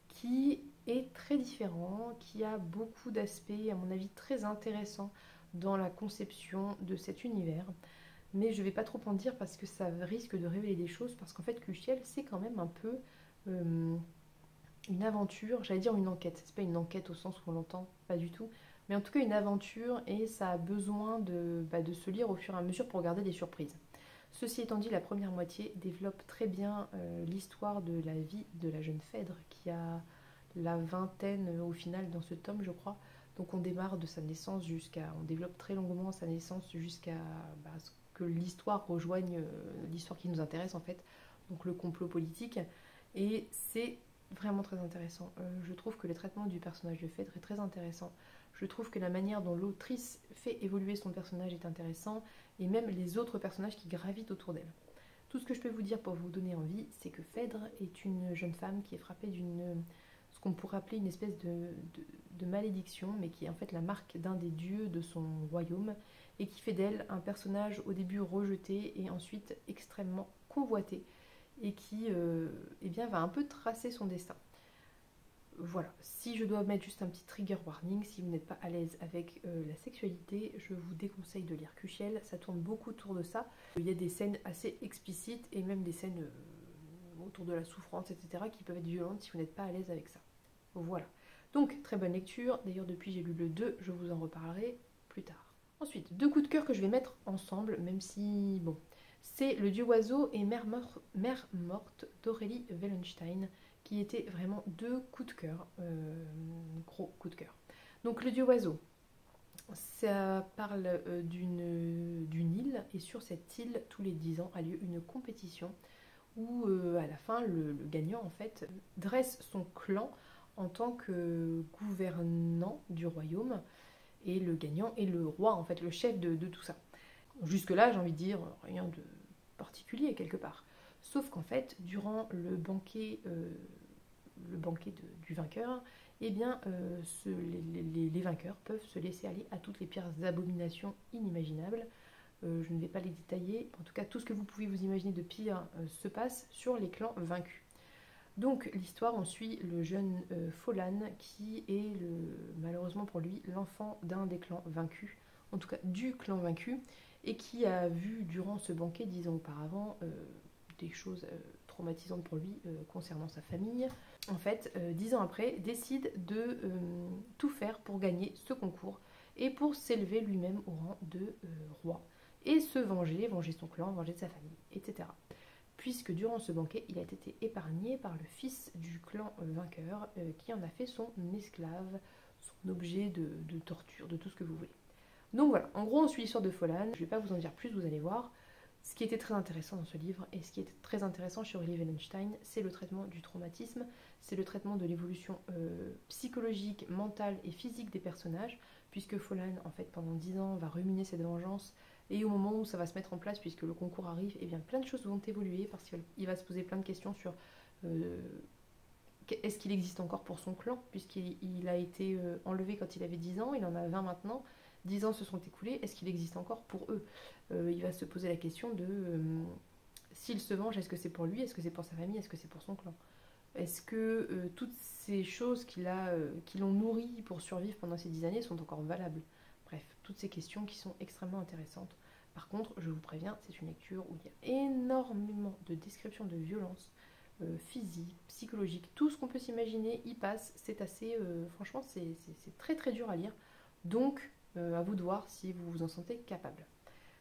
qui est très différent, qui a beaucoup d'aspects, à mon avis, très intéressants dans la conception de cet univers. Mais je ne vais pas trop en dire parce que ça risque de révéler des choses, parce qu'en fait, Kuchiel, c'est quand même un peu une aventure, j'allais dire une enquête, c'est pas une enquête au sens où on l'entend, pas du tout, mais en tout cas une aventure, et ça a besoin de se lire au fur et à mesure pour garder des surprises. Ceci étant dit, la première moitié développe très bien l'histoire de la vie de la jeune Phèdre, qui a la vingtaine au final dans ce tome, je crois. Donc on démarre de sa naissance on développe très longuement sa naissance jusqu'à ce que l'histoire rejoigne l'histoire qui nous intéresse en fait, donc le complot politique. Et c'est vraiment très intéressant. Je trouve que le traitement du personnage de Phèdre est très intéressant. Je trouve que la manière dont l'autrice fait évoluer son personnage est intéressant, et même les autres personnages qui gravitent autour d'elle. Tout ce que je peux vous dire pour vous donner envie, c'est que Phèdre est une jeune femme qui est frappée ce qu'on pourrait appeler une espèce de malédiction, mais qui est en fait la marque d'un des dieux de son royaume, et qui fait d'elle un personnage au début rejeté et ensuite extrêmement convoité, et qui eh bien, va un peu tracer son destin. Voilà, si je dois mettre juste un petit trigger warning, si vous n'êtes pas à l'aise avec la sexualité, je vous déconseille de lire Kuchiel, ça tourne beaucoup autour de ça. Il y a des scènes assez explicites et même des scènes autour de la souffrance, etc. qui peuvent être violentes si vous n'êtes pas à l'aise avec ça. Voilà, donc très bonne lecture, d'ailleurs depuis j'ai lu le 2, je vous en reparlerai plus tard. Ensuite, deux coups de cœur que je vais mettre ensemble, même si, bon, c'est Le Dieu Oiseau et Mère Morte d'Aurélie Wellenstein, qui étaient vraiment deux coups de cœur, gros coups de cœur. Donc Le Dieu Oiseau, ça parle d'une île, et sur cette île, tous les 10 ans, a lieu une compétition où à la fin, le gagnant en fait dresse son clan en tant que gouvernant du royaume, et le gagnant est le roi, en fait, le chef de tout ça. Jusque-là, j'ai envie de dire, rien de particulier quelque part. Sauf qu'en fait, durant le banquet du vainqueur, eh bien, les vainqueurs peuvent se laisser aller à toutes les pires abominations inimaginables. Je ne vais pas les détailler. En tout cas, tout ce que vous pouvez vous imaginer de pire se passe sur les clans vaincus. Donc l'histoire, on suit le jeune Folan qui est malheureusement pour lui l'enfant d'un des clans vaincus, en tout cas du clan vaincu, et qui a vu durant ce banquet 10 ans auparavant des choses traumatisantes pour lui concernant sa famille. En fait, 10 ans après, décide de tout faire pour gagner ce concours et pour s'élever lui-même au rang de roi et se venger son clan, venger de sa famille, etc. Puisque durant ce banquet, il a été épargné par le fils du clan vainqueur, qui en a fait son esclave, son objet de torture, de tout ce que vous voulez. Donc voilà, en gros on suit l'histoire de Folan, je ne vais pas vous en dire plus, vous allez voir. Ce qui était très intéressant dans ce livre, et ce qui est très intéressant chez Aurélie Wellenstein, c'est le traitement du traumatisme, c'est le traitement de l'évolution psychologique, mentale et physique des personnages, puisque Folan, en fait, pendant 10 ans, va ruminer cette vengeance. Et au moment où ça va se mettre en place, puisque le concours arrive, eh bien plein de choses vont évoluer, parce qu'il va se poser plein de questions sur est-ce qu'il existe encore pour son clan, puisqu'il a été enlevé quand il avait 10 ans, il en a 20 maintenant, 10 ans se sont écoulés, est-ce qu'il existe encore pour eux Il va se poser la question de s'il se venge, est-ce que c'est pour lui, est-ce que c'est pour sa famille, est-ce que c'est pour son clan? Est-ce que toutes ces choses qui l'ont nourri pour survivre pendant ces 10 années sont encore valables? Bref, toutes ces questions qui sont extrêmement intéressantes. Par contre, je vous préviens, c'est une lecture où il y a énormément de descriptions de violence physique, psychologique, tout ce qu'on peut s'imaginer y passe. C'est assez, franchement, c'est très très dur à lire. Donc, à vous de voir si vous vous en sentez capable.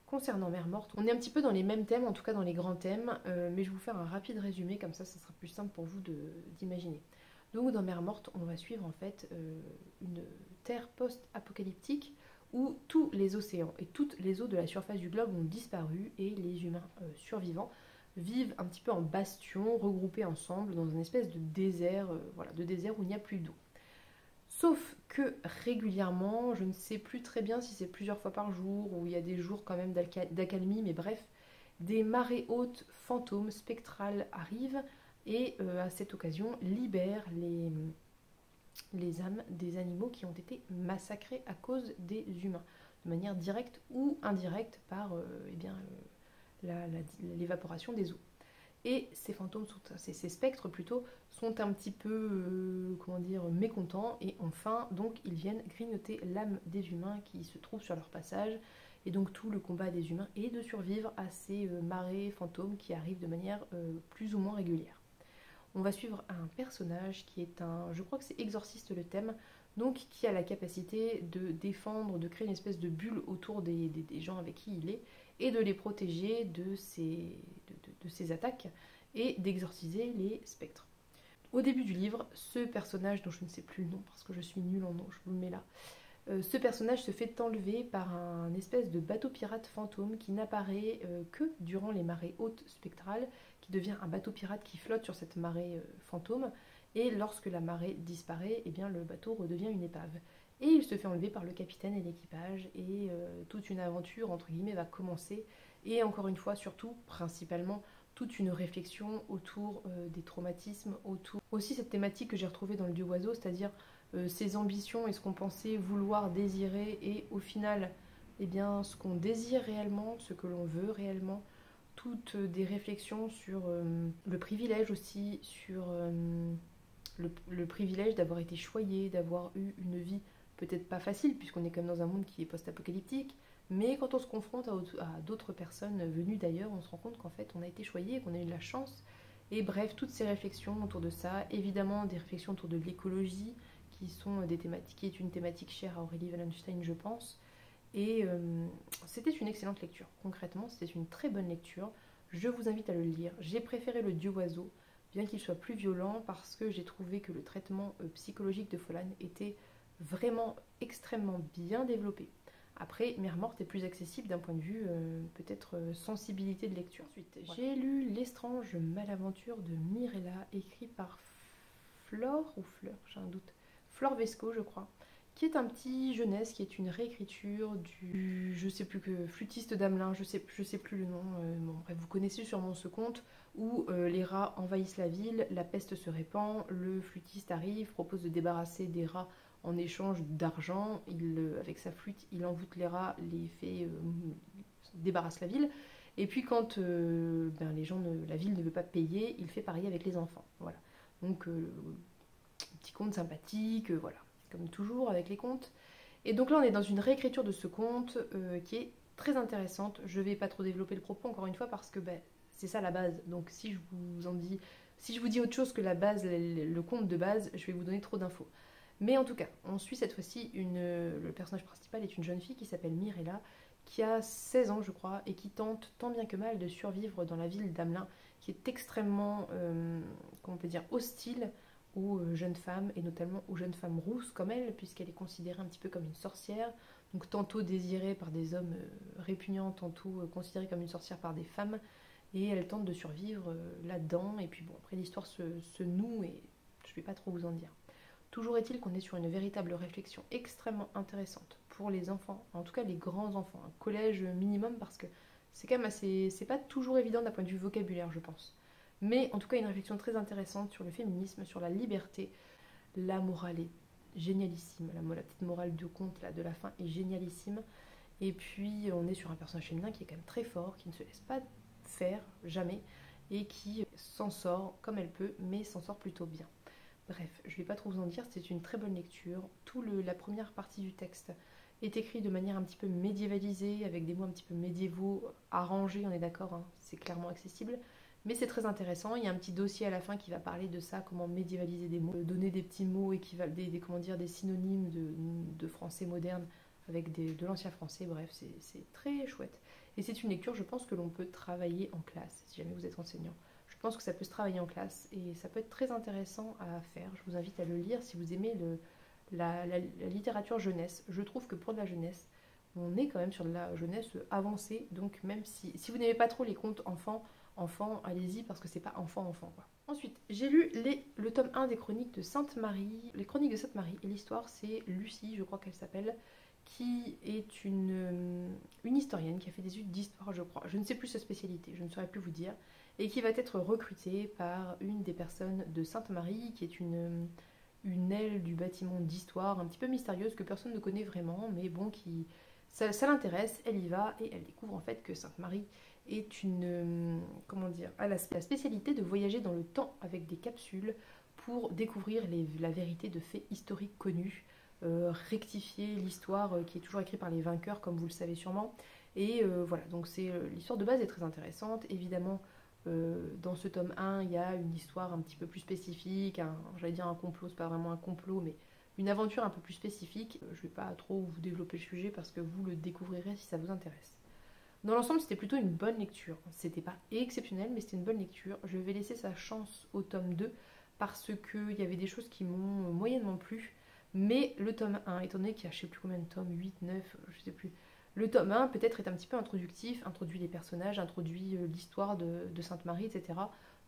Concernant Mère Morte, on est un petit peu dans les mêmes thèmes, en tout cas dans les grands thèmes, mais je vais vous faire un rapide résumé, comme ça sera plus simple pour vous d'imaginer. Donc dans Mère Morte, on va suivre en fait une terre post-apocalyptique où tous les océans et toutes les eaux de la surface du globe ont disparu et les humains survivants vivent un petit peu en bastion, regroupés ensemble dans une espèce de désert, voilà, de désert où il n'y a plus d'eau. Sauf que régulièrement, je ne sais plus très bien si c'est plusieurs fois par jour ou il y a des jours quand même d'accalmie, mais bref, des marées hautes fantômes spectrales arrivent et à cette occasion libèrent les âmes des animaux qui ont été massacrés à cause des humains, de manière directe ou indirecte par l'évaporation des eaux. Et ces fantômes, ces spectres plutôt, sont un petit peu, comment dire, mécontents. Et enfin, donc, ils viennent grignoter l'âme des humains qui se trouvent sur leur passage. Et donc, tout le combat des humains est de survivre à ces marées fantômes qui arrivent de manière plus ou moins régulière. On va suivre un personnage qui est je crois que c'est exorciste le thème, donc qui a la capacité de défendre, de créer une espèce de bulle autour des gens avec qui il est, et de les protéger de ces attaques et d'exorciser les spectres. Au début du livre, ce personnage, dont je ne sais plus le nom parce que je suis nulle en nom, je vous le mets là, ce personnage se fait enlever par un espèce de bateau pirate fantôme qui n'apparaît que durant les marées hautes spectrales, qui devient un bateau pirate qui flotte sur cette marée fantôme, et lorsque la marée disparaît, eh bien, le bateau redevient une épave. Et il se fait enlever par le capitaine et l'équipage, et toute une aventure, entre guillemets, va commencer, et encore une fois, surtout, principalement, toute une réflexion autour des traumatismes, autour aussi cette thématique que j'ai retrouvée dans le Dieu oiseau, c'est-à-dire ses ambitions et ce qu'on pensait vouloir désirer, et au final, eh bien, ce qu'on désire réellement, ce que l'on veut réellement, toutes des réflexions sur le privilège aussi, sur le privilège d'avoir été choyé, d'avoir eu une vie peut-être pas facile, puisqu'on est quand même dans un monde qui est post-apocalyptique, mais quand on se confronte à d'autres personnes venues d'ailleurs, on se rend compte qu'en fait on a été choyé, qu'on a eu de la chance. Et bref, toutes ces réflexions autour de ça, évidemment des réflexions autour de l'écologie, qui est une thématique chère à Aurélie Wallenstein, je pense. Et c'était une excellente lecture. Concrètement, c'était une très bonne lecture. Je vous invite à le lire. J'ai préféré Le Dieu oiseau, bien qu'il soit plus violent, parce que j'ai trouvé que le traitement psychologique de Follan était vraiment extrêmement bien développé. Après, Mère Morte est plus accessible d'un point de vue peut-être sensibilité de lecture. Ensuite, j'ai lu L'Estrange Malaventure de Mirella, écrit par Flore ou Fleur, j'ai un doute. Flore Vesco, je crois, qui est un petit jeunesse, qui est une réécriture du je sais plus que flûtiste d'Amelin, je sais plus le nom. Bon, bref, vous connaissez sûrement ce conte où les rats envahissent la ville, la peste se répand, le flûtiste arrive, propose de débarrasser des rats en échange d'argent. Avec sa flûte, il envoûte les rats, les fait débarrasse la ville. Et puis quand la ville ne veut pas payer, il fait pareil avec les enfants. Voilà. Donc petit conte sympathique, voilà, comme toujours avec les contes. Et donc là, on est dans une réécriture de ce conte qui est très intéressante. Je vais pas trop développer le propos encore une fois parce que c'est ça la base. Donc si je vous dis autre chose que la base, le conte de base, je vais vous donner trop d'infos. Mais en tout cas, on suit cette fois-ci le personnage principal est une jeune fille qui s'appelle Mirella, qui a 16 ans je crois, et qui tente tant bien que mal de survivre dans la ville d'Amelin, qui est extrêmement, comment on peut dire, hostile aux jeunes femmes, et notamment aux jeunes femmes rousses comme elle, puisqu'elle est considérée un petit peu comme une sorcière, donc tantôt désirée par des hommes répugnants, tantôt considérée comme une sorcière par des femmes, et elle tente de survivre là-dedans, et puis bon, après l'histoire se noue, et je ne vais pas trop vous en dire. Toujours est-il qu'on est sur une véritable réflexion extrêmement intéressante pour les enfants, en tout cas les grands enfants, un collège minimum, parce que c'est quand même c'est pas toujours évident d'un point de vue vocabulaire, je pense. Mais en tout cas, une réflexion très intéressante sur le féminisme, sur la liberté. La morale est génialissime, la petite morale de conte là, de la fin est génialissime. Et puis, on est sur un personnage féminin qui est quand même très fort, qui ne se laisse pas faire, jamais, et qui s'en sort comme elle peut, mais s'en sort plutôt bien. Bref, je ne vais pas trop vous en dire, c'est une très bonne lecture. La première partie du texte est écrite de manière un petit peu médiévalisée, avec des mots un petit peu médiévaux, arrangés, on est d'accord, hein, c'est clairement accessible. Mais c'est très intéressant, il y a un petit dossier à la fin qui va parler de ça, comment médiévaliser des mots, donner des petits mots équivalents, comment dire, des synonymes de français moderne avec de l'ancien français, bref, c'est très chouette. Et c'est une lecture, je pense, que l'on peut travailler en classe, si jamais vous êtes enseignant. Je pense que ça peut se travailler en classe et ça peut être très intéressant à faire. Je vous invite à le lire si vous aimez la littérature jeunesse. Je trouve que pour de la jeunesse, on est quand même sur de la jeunesse avancée, donc même si vous n'aimez pas trop les contes enfants, allez-y parce que c'est pas enfant quoi. Ensuite, j'ai lu le tome 1 des chroniques de Sainte-Marie. Les chroniques de Sainte-Marie, et l'histoire c'est Lucie, je crois qu'elle s'appelle, qui est une historienne qui a fait des études d'histoire, je crois. Je ne sais plus sa spécialité, je ne saurais plus vous dire. Et qui va être recrutée par une des personnes de Sainte-Marie, qui est une aile du bâtiment d'histoire un petit peu mystérieuse que personne ne connaît vraiment, mais bon, ça l'intéresse, elle y va et elle découvre en fait que Sainte-Marie est comment dire, a la spécialité de voyager dans le temps avec des capsules pour découvrir la vérité de faits historiques connus, rectifier l'histoire qui est toujours écrite par les vainqueurs, comme vous le savez sûrement. Et voilà, donc l'histoire de base est très intéressante, évidemment. Dans ce tome 1, il y a une histoire un petit peu plus spécifique, j'allais dire un complot, c'est pas vraiment un complot, mais une aventure un peu plus spécifique. Je vais pas trop vous développer le sujet parce que vous le découvrirez si ça vous intéresse. Dans l'ensemble, c'était plutôt une bonne lecture. C'était pas exceptionnel, mais c'était une bonne lecture. Je vais laisser sa chance au tome 2 parce qu'il y avait des choses qui m'ont moyennement plu. Mais le tome 1, étant donné qu'il y a je sais plus combien de tomes, 8, 9, je sais plus. Le tome 1 peut-être est un petit peu introductif, introduit les personnages, introduit l'histoire de Sainte-Marie, etc.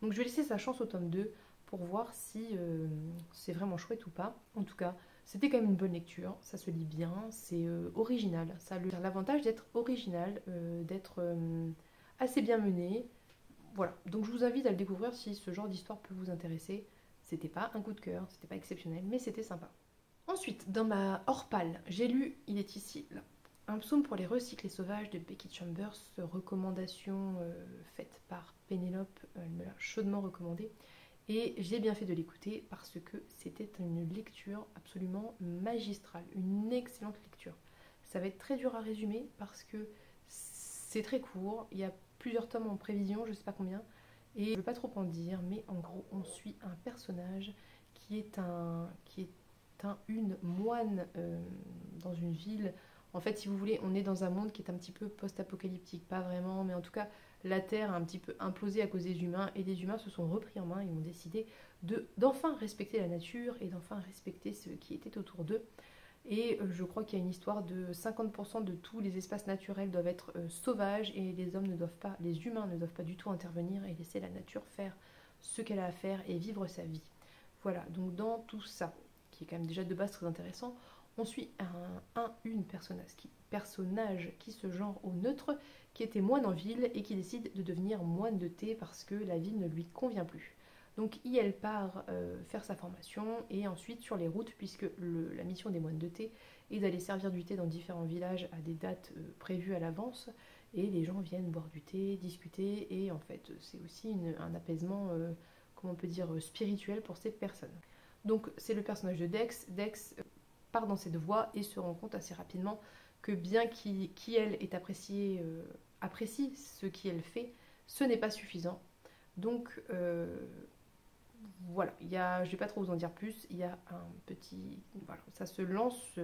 Donc je vais laisser sa chance au tome 2 pour voir si c'est vraiment chouette ou pas. En tout cas, c'était quand même une bonne lecture, ça se lit bien, c'est original. Ça a l'avantage d'être original, d'être assez bien mené. Voilà, donc je vous invite à le découvrir si ce genre d'histoire peut vous intéresser. C'était pas un coup de cœur, c'était pas exceptionnel, mais c'était sympa. Ensuite, dans ma hors-palle, j'ai lu, il est ici, là, un psaume pour les recyclés sauvages de Becky Chambers, recommandation faite par Pénélope, elle me l'a chaudement recommandé. Et j'ai bien fait de l'écouter parce que c'était une lecture absolument magistrale, une excellente lecture. Ça va être très dur à résumer parce que c'est très court, il y a plusieurs tomes en prévision, je ne sais pas combien, et je ne veux pas trop en dire, mais en gros on suit un personnage qui est une moine dans une ville. En fait, si vous voulez, on est dans un monde qui est un petit peu post-apocalyptique, pas vraiment, mais en tout cas, la Terre a un petit peu implosé à cause des humains, et les humains se sont repris en main et ont décidé d'enfin respecter la nature et d'enfin respecter ce qui était autour d'eux. Et je crois qu'il y a une histoire de 50% de tous les espaces naturels doivent être sauvages et les humains ne doivent pas du tout intervenir et laisser la nature faire ce qu'elle a à faire et vivre sa vie. Voilà, donc dans tout ça, qui est quand même déjà de base très intéressant, on suit une personnage qui se genre au neutre, qui était moine en ville et qui décide de devenir moine de thé parce que la ville ne lui convient plus. Donc elle part faire sa formation et ensuite sur les routes, puisque la mission des moines de thé est d'aller servir du thé dans différents villages à des dates prévues à l'avance, et les gens viennent boire du thé, discuter, et en fait c'est aussi un apaisement, comment on peut dire, spirituel pour ces personnes. Donc c'est le personnage de Dex. Dex part dans cette voie et se rend compte assez rapidement que bien qu'elle apprécie ce qu'elle fait, ce n'est pas suffisant. Donc voilà, je ne vais pas trop vous en dire plus, il y a un petit... Voilà, ça se lance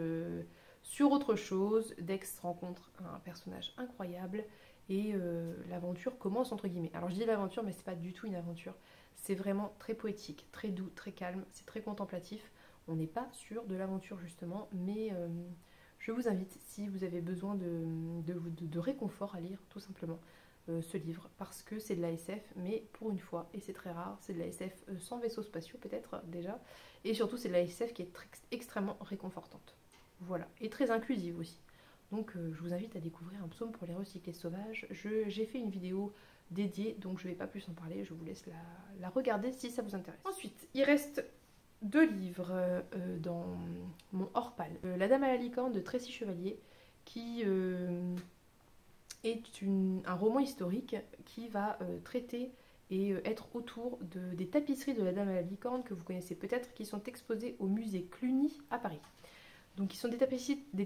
sur autre chose. Dex rencontre un personnage incroyable et l'aventure commence entre guillemets. Alors je dis l'aventure, mais c'est pas du tout une aventure. C'est vraiment très poétique, très doux, très calme, c'est très contemplatif. On n'est pas sur de l'aventure justement, mais je vous invite, si vous avez besoin de réconfort, à lire tout simplement ce livre, parce que c'est de la SF, mais pour une fois, et c'est très rare, c'est de la SF sans vaisseaux spatiaux peut-être déjà, et surtout c'est de la SF qui est extrêmement réconfortante. Voilà, et très inclusive aussi. Donc je vous invite à découvrir un psaume pour les recyclés sauvages. J'ai fait une vidéo dédiée, donc je ne vais pas plus en parler, je vous laisse la regarder si ça vous intéresse. Ensuite, il reste 2 livres dans mon hors-palle. La Dame à la licorne de Tracy Chevalier, qui est un roman historique qui va traiter et être autour des tapisseries de la Dame à la licorne que vous connaissez peut-être, qui sont exposées au musée Cluny à Paris. Donc ils sont des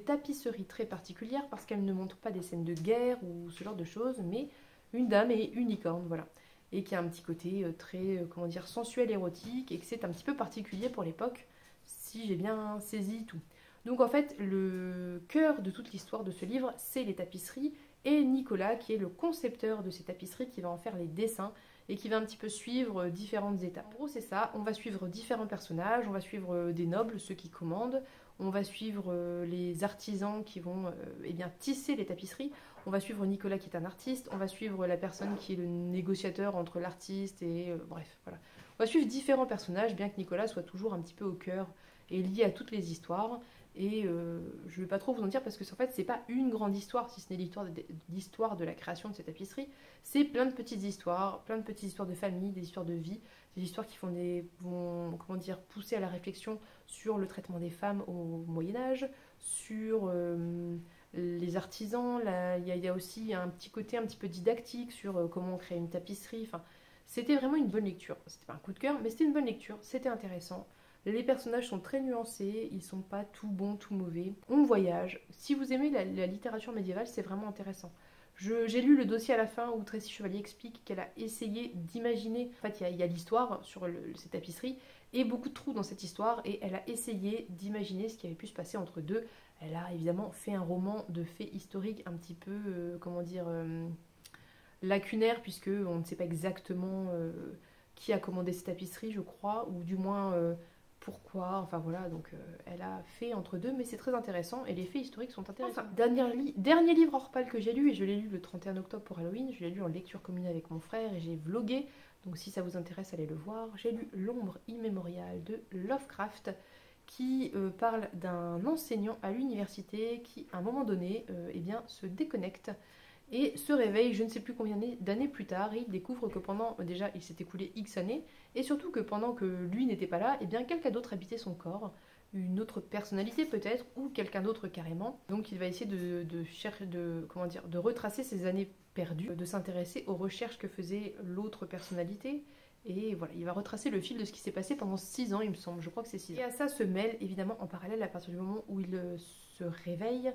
tapisseries très particulières parce qu'elles ne montrent pas des scènes de guerre ou ce genre de choses, mais une dame et une licorne, voilà. Et qui a un petit côté très, comment dire, sensuel, érotique, et que c'est un petit peu particulier pour l'époque, si j'ai bien saisi tout. Donc en fait, le cœur de toute l'histoire de ce livre, c'est les tapisseries, et Nicolas, qui est le concepteur de ces tapisseries, qui va en faire les dessins, et qui va un petit peu suivre différentes étapes. En gros, c'est ça, on va suivre différents personnages, on va suivre des nobles, ceux qui commandent, on va suivre les artisans qui vont eh bien, tisser les tapisseries, on va suivre Nicolas qui est un artiste, on va suivre la personne qui est le négociateur entre l'artiste et... bref, voilà. On va suivre différents personnages, bien que Nicolas soit toujours un petit peu au cœur et lié à toutes les histoires. Et je ne vais pas trop vous en dire parce que en fait, c'est pas une grande histoire, si ce n'est l'histoire de la création de cette tapisserie. C'est plein de petites histoires de famille, des histoires de vie, des histoires qui vont comment dire, pousser à la réflexion sur le traitement des femmes au Moyen-Âge, sur les artisans. Il y a aussi un petit côté un petit peu didactique sur comment créer une tapisserie. Enfin, c'était vraiment une bonne lecture. C'était pas un coup de cœur, mais c'était une bonne lecture. C'était intéressant. Les personnages sont très nuancés, ils sont pas tout bons, tout mauvais. On voyage. Si vous aimez la littérature médiévale, c'est vraiment intéressant. J'ai lu le dossier à la fin où Tracy Chevalier explique qu'elle a essayé d'imaginer. En fait, il y a l'histoire sur ces tapisseries et beaucoup de trous dans cette histoire, et elle a essayé d'imaginer ce qui avait pu se passer entre deux. Elle a évidemment fait un roman de faits historiques un petit peu, comment dire, lacunaire, puisque on ne sait pas exactement qui a commandé ces tapisseries, je crois, ou du moins pourquoi, enfin voilà, donc elle a fait entre deux, mais c'est très intéressant, et les faits historiques sont intéressants. Enfin, dernier livre hors palle que j'ai lu, et je l'ai lu le 31 octobre pour Halloween, je l'ai lu en lecture commune avec mon frère, et j'ai vlogué, donc si ça vous intéresse, allez le voir. J'ai lu L'ombre immémoriale de Lovecraft, qui parle d'un enseignant à l'université qui, à un moment donné, eh bien, se déconnecte et se réveille je ne sais plus combien d'années plus tard, et il découvre que pendant, déjà il s'est écoulé X années, et surtout que pendant que lui n'était pas là, eh bien quelqu'un d'autre habitait son corps, une autre personnalité peut-être, ou quelqu'un d'autre carrément. Donc il va essayer de retracer ses années perdues, de s'intéresser aux recherches que faisait l'autre personnalité, et voilà, il va retracer le fil de ce qui s'est passé pendant 6 ans, il me semble, je crois que c'est 6 ans. Et à ça se mêle évidemment en parallèle, à partir du moment où il se réveille,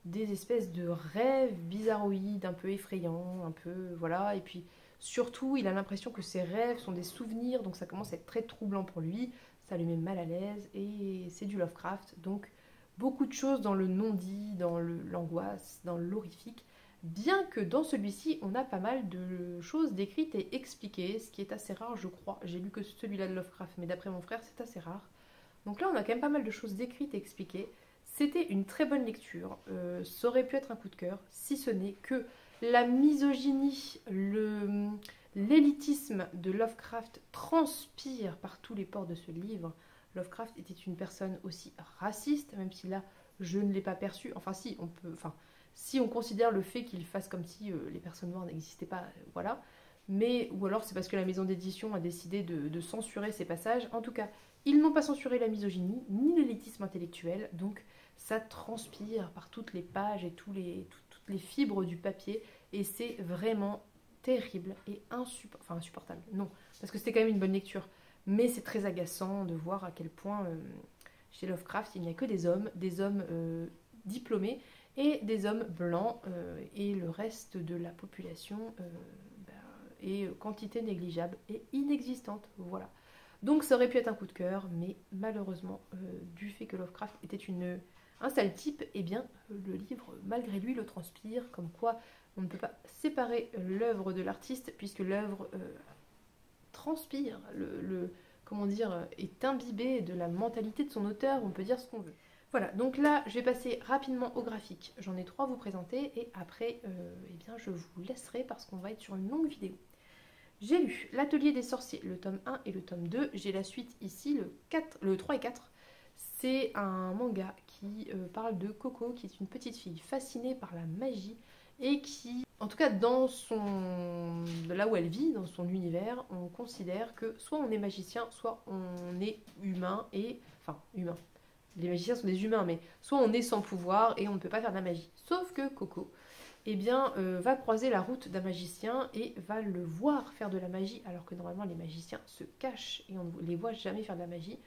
des espèces de rêves bizarroïdes, un peu effrayants, un peu... voilà, et puis surtout, il a l'impression que ses rêves sont des souvenirs, donc ça commence à être très troublant pour lui, ça lui met mal à l'aise, et c'est du Lovecraft, donc beaucoup de choses dans le non-dit, dans l'angoisse, dans l'horrifique, bien que dans celui-ci, on a pas mal de choses décrites et expliquées, ce qui est assez rare, je crois. J'ai lu que celui-là de Lovecraft, mais d'après mon frère, c'est assez rare. Donc là, on a quand même pas mal de choses décrites et expliquées. C'était une très bonne lecture, ça aurait pu être un coup de cœur, si ce n'est que la misogynie, l'élitisme de Lovecraft transpire par tous les pores de ce livre. Lovecraft était une personne aussi raciste, même si là, je ne l'ai pas perçu. Enfin si, si on considère le fait qu'il fasse comme si les personnes noires n'existaient pas, voilà. Mais, ou alors c'est parce que la maison d'édition a décidé de censurer ces passages. En tout cas, ils n'ont pas censuré la misogynie, ni l'élitisme intellectuel, donc ça transpire par toutes les pages et toutes les fibres du papier, et c'est vraiment terrible et insupportable. Non, parce que c'était quand même une bonne lecture, mais c'est très agaçant de voir à quel point chez Lovecraft il n'y a que des hommes diplômés et des hommes blancs, et le reste de la population est quantité négligeable et inexistante, voilà. Donc ça aurait pu être un coup de cœur, mais malheureusement, du fait que Lovecraft était un sale type, eh bien le livre, malgré lui, le transpire, comme quoi on ne peut pas séparer l'œuvre de l'artiste, puisque l'œuvre transpire, comment dire, est imbibée de la mentalité de son auteur, on peut dire ce qu'on veut. Voilà, donc là, je vais passer rapidement au graphique. J'en ai 3 à vous présenter, et après, eh bien, je vous laisserai parce qu'on va être sur une longue vidéo. J'ai lu L'Atelier des sorciers, le tome 1 et le tome 2. J'ai la suite ici, le 3 et 4. C'est un manga qui parle de Coco, qui est une petite fille fascinée par la magie et qui, en tout cas là où elle vit, dans son univers, on considère que soit on est magicien, soit on est humain humain. Les magiciens sont des humains, mais soit on est sans pouvoir et on ne peut pas faire de la magie. Sauf que Coco eh bien, va croiser la route d'un magicien et va le voir faire de la magie, alors que normalement les magiciens se cachent et on ne les voit jamais faire de la magie.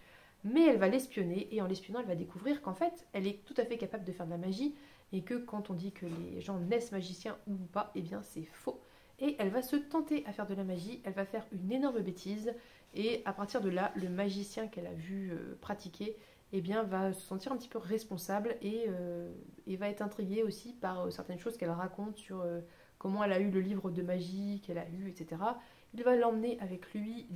Mais elle va l'espionner et en l'espionnant, elle va découvrir qu'en fait, elle est tout à fait capable de faire de la magie et que quand on dit que les gens naissent magiciens ou pas, eh bien c'est faux. Et elle va se tenter à faire de la magie, elle va faire une énorme bêtise et à partir de là, le magicien qu'elle a vu pratiquer, eh bien va se sentir un petit peu responsable et va être intrigué aussi par certaines choses qu'elle raconte sur comment elle a eu le livre de magie qu'elle a eu, etc. Il va l'emmener avec lui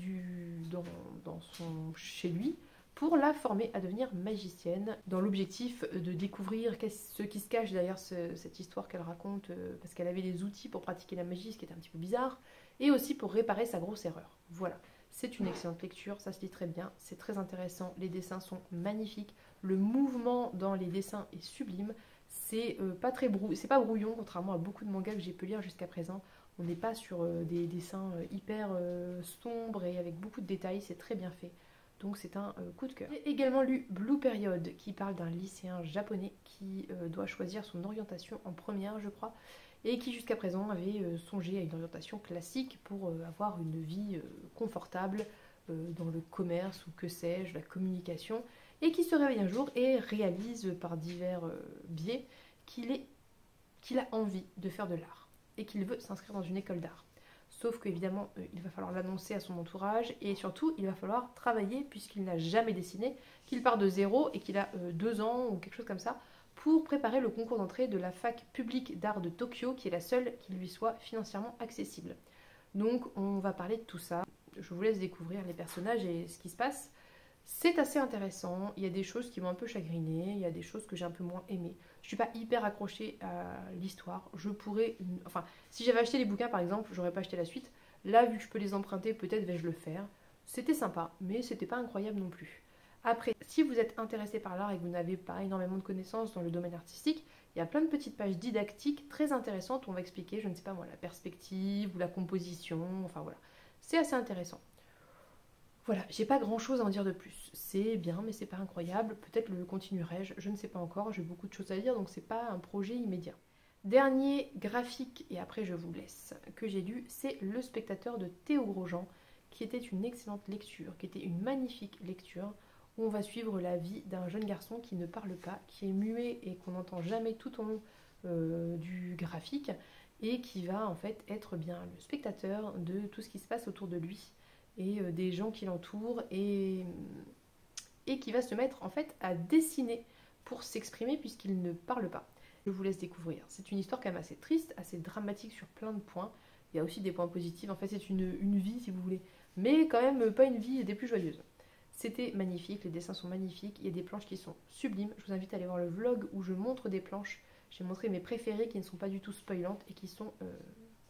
chez lui pour la former à devenir magicienne, dans l'objectif de découvrir ce qui se cache derrière cette histoire qu'elle raconte, parce qu'elle avait des outils pour pratiquer la magie, ce qui était un petit peu bizarre, et aussi pour réparer sa grosse erreur. Voilà, c'est une excellente lecture, ça se lit très bien, c'est très intéressant, les dessins sont magnifiques, le mouvement dans les dessins est sublime, c'est pas brouillon, contrairement à beaucoup de mangas que j'ai pu lire jusqu'à présent. On n'est pas sur des dessins hyper sombres et avec beaucoup de détails, c'est très bien fait. Donc c'est un coup de cœur. J'ai également lu Blue Period qui parle d'un lycéen japonais qui doit choisir son orientation en première, je crois, et qui jusqu'à présent avait songé à une orientation classique pour avoir une vie confortable dans le commerce ou que sais-je, la communication, et qui se réveille un jour et réalise par divers biais qu'il a envie de faire de l'art et qu'il veut s'inscrire dans une école d'art. Sauf qu'évidemment, il va falloir l'annoncer à son entourage et surtout, il va falloir travailler puisqu'il n'a jamais dessiné, qu'il part de zéro et qu'il a 2 ans ou quelque chose comme ça pour préparer le concours d'entrée de la fac publique d'art de Tokyo qui est la seule qui lui soit financièrement accessible. Donc on va parler de tout ça. Je vous laisse découvrir les personnages et ce qui se passe. C'est assez intéressant, il y a des choses qui m'ont un peu chagrinée, il y a des choses que j'ai un peu moins aimées. Je suis pas hyper accrochée à l'histoire, enfin, si j'avais acheté les bouquins par exemple, j'aurais pas acheté la suite. Là, vu que je peux les emprunter, peut-être vais-je le faire. C'était sympa, mais c'était pas incroyable non plus. Après, si vous êtes intéressé par l'art et que vous n'avez pas énormément de connaissances dans le domaine artistique, il y a plein de petites pages didactiques très intéressantes où on va expliquer, je ne sais pas moi, la perspective ou la composition, enfin voilà. C'est assez intéressant. Voilà, j'ai pas grand chose à en dire de plus. C'est bien, mais c'est pas incroyable. Peut-être le continuerai-je, je ne sais pas encore. J'ai beaucoup de choses à dire, donc c'est pas un projet immédiat. Dernier graphique, et après je vous laisse, que j'ai lu, c'est Le Spectateur de Théo Grosjean, qui était une excellente lecture, qui était une magnifique lecture, où on va suivre la vie d'un jeune garçon qui ne parle pas, qui est muet et qu'on n'entend jamais tout au long du graphique, et qui va en fait être bien le spectateur de tout ce qui se passe autour de lui et des gens qui l'entourent et qui va se mettre en fait à dessiner pour s'exprimer puisqu'il ne parle pas. Je vous laisse découvrir. C'est une histoire quand même assez triste, assez dramatique sur plein de points. Il y a aussi des points positifs. En fait, c'est une vie si vous voulez, mais quand même pas une vie des plus joyeuses. C'était magnifique, les dessins sont magnifiques, il y a des planches qui sont sublimes. Je vous invite à aller voir le vlog où je montre des planches. J'ai montré mes préférées qui ne sont pas du tout spoilantes et qui sont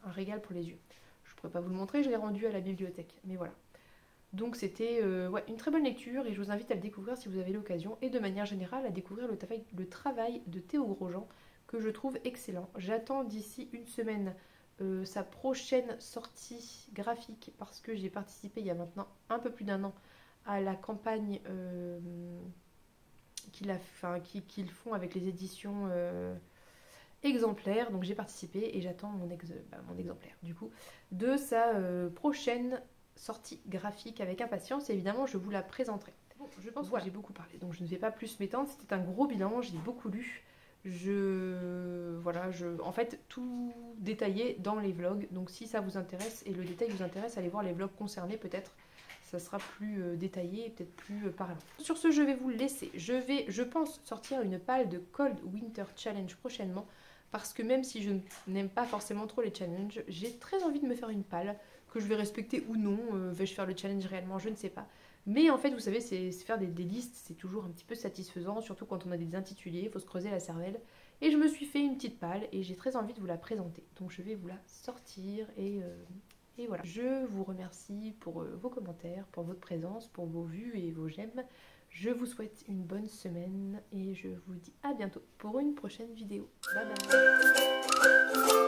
un régal pour les yeux. Je ne pourrais pas vous le montrer, je l'ai rendu à la bibliothèque, mais voilà. Donc c'était une très bonne lecture et je vous invite à le découvrir si vous avez l'occasion et de manière générale à découvrir le travail de Théo Grosjean que je trouve excellent. J'attends d'ici une semaine sa prochaine sortie graphique parce que j'ai participé il y a maintenant un peu plus d'1 an à la campagne qu'ils font avec les éditions exemplaires. Donc j'ai participé et j'attends mon exemplaire du coup de sa prochaine sortie graphique avec impatience et évidemment je vous la présenterai. Bon, je pense que j'ai beaucoup parlé donc je ne vais pas plus m'étendre, c'était un gros bilan, j'ai beaucoup lu. En fait tout détaillé dans les vlogs, donc si ça vous intéresse et le détail vous intéresse, allez voir les vlogs concernés peut-être, ça sera plus détaillé et peut-être plus parlant. Sur ce, je vais vous laisser, je pense sortir une palle de Cold Winter Challenge prochainement, parce que même si je n'aime pas forcément trop les challenges, j'ai très envie de me faire une palle, que je vais respecter ou non, vais-je faire le challenge réellement, je ne sais pas. Mais en fait, vous savez, c'est faire des listes, c'est toujours un petit peu satisfaisant, surtout quand on a des intitulés, il faut se creuser la cervelle. Et je me suis fait une petite palle et j'ai très envie de vous la présenter. Donc je vais vous la sortir et voilà. Je vous remercie pour vos commentaires, pour votre présence, pour vos vues et vos j'aime. Je vous souhaite une bonne semaine et je vous dis à bientôt pour une prochaine vidéo. Bye bye.